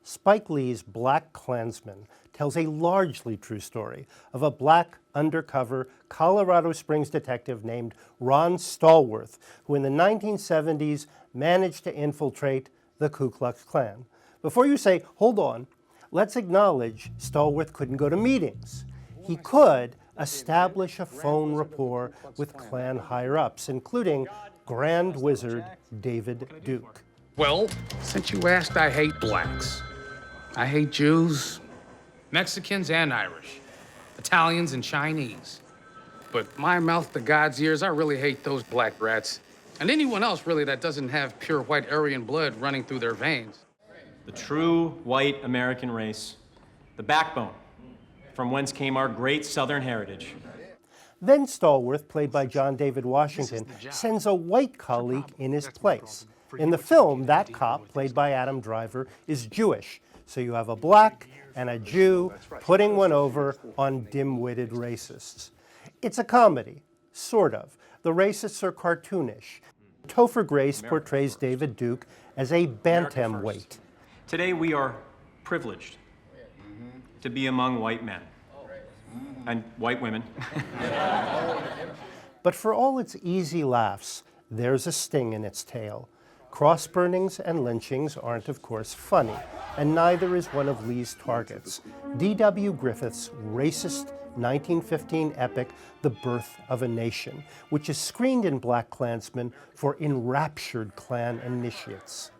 Spike Lee's BlacKkLansman tells a largely true story of a black undercover Colorado Springs detective named Ron Stallworth, who in the 1970s managed to infiltrate the Ku Klux Klan. Before you say, hold on, let's acknowledge Stallworth couldn't go to meetings. He could establish a phone rapport with Klan higher-ups, including Grand Wizard David Duke. Well, since you asked, I hate blacks. I hate Jews, Mexicans and Irish, Italians and Chinese. But my mouth to God's ears, I really hate those black rats. And anyone else, really, that doesn't have pure white Aryan blood running through their veins. The true white American race, the backbone from whence came our great Southern heritage. Then Stallworth, played by John David Washington, sends a white colleague in his place. In the film, that cop, played by Adam Driver, is Jewish. So you have a black and a Jew putting one over on dim-witted racists. It's a comedy, sort of. The racists are cartoonish. Topher Grace portrays David Duke as a bantamweight. Today we are privileged to be among white men and white women. But for all its easy laughs, there's a sting in its tail. Cross burnings and lynchings aren't, of course, funny, and neither is one of Lee's targets. D.W. Griffith's racist 1915 epic, The Birth of a Nation, which is screened in BlacKkLansman for enraptured Klan initiates.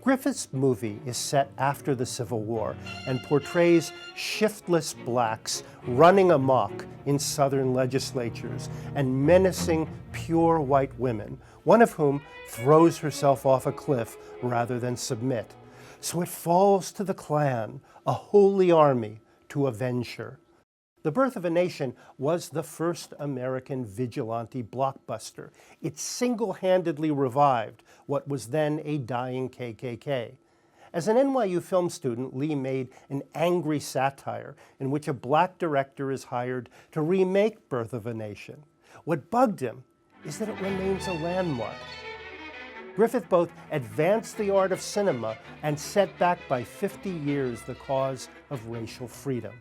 Griffith's movie is set after the Civil War and portrays shiftless blacks running amok in Southern legislatures and menacing pure white women, one of whom throws herself off a cliff rather than submit. So it falls to the Klan, a holy army, to avenge her. The Birth of a Nation was the first American vigilante blockbuster. It single-handedly revived what was then a dying KKK. As an NYU film student, Lee made an angry satire in which a black director is hired to remake Birth of a Nation. What bugged him is that it remains a landmark. Griffith both advanced the art of cinema and set back by 50 years the cause of racial freedom.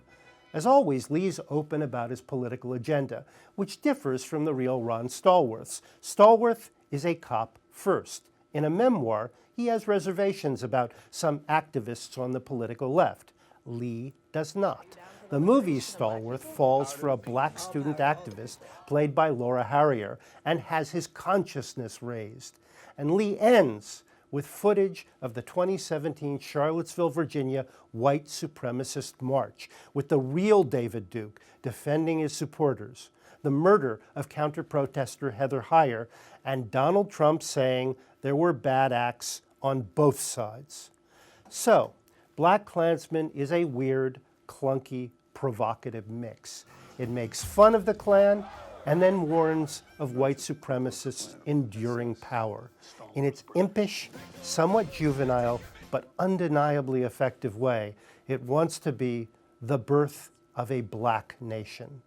As always, Lee's open about his political agenda, which differs from the real Ron Stallworth's. Stallworth is a cop first. In a memoir, he has reservations about some activists on the political left. Lee does not. The movie Stallworth falls for a black student activist played by Laura Harrier and has his consciousness raised. And Lee ends with footage of the 2017 Charlottesville, Virginia white supremacist march, with the real David Duke defending his supporters, the murder of counter-protester Heather Heyer, and Donald Trump saying there were bad acts on both sides. So, BlacKkLansman is a weird, clunky, provocative mix. It makes fun of the Klan and then warns of white supremacists' enduring power. In its impish, somewhat juvenile, but undeniably effective way, it wants to be the birth of a black nation.